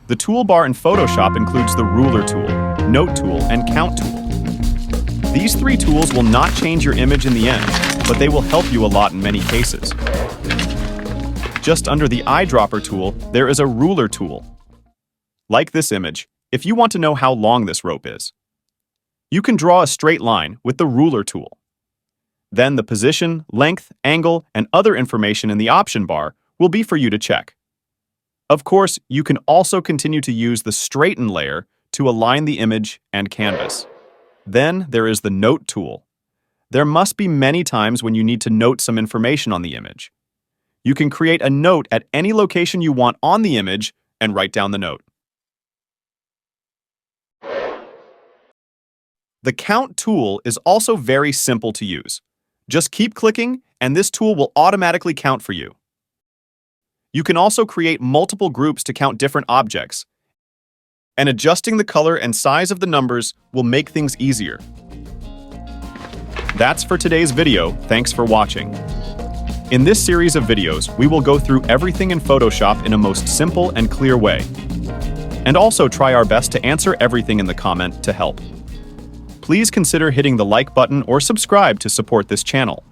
The toolbar in Photoshop includes the ruler tool, note tool, and count tool. These three tools will not change your image in the end, but they will help you a lot in many cases. Just under the eyedropper tool, there is a ruler tool. Like this image, if you want to know how long this rope is, you can draw a straight line with the ruler tool. Then the position, length, angle, and other information in the option bar will be for you to check. Of course, you can also continue to use the straighten layer to align the image and canvas. Then there is the note tool. There must be many times when you need to note some information on the image. You can create a note at any location you want on the image and write down the note. The count tool is also very simple to use. Just keep clicking and this tool will automatically count for you. You can also create multiple groups to count different objects, and adjusting the color and size of the numbers will make things easier. That's for today's video. Thanks for watching. In this series of videos, we will go through everything in Photoshop in a most simple and clear way, and also try our best to answer everything in the comment to help. Please consider hitting the like button or subscribe to support this channel.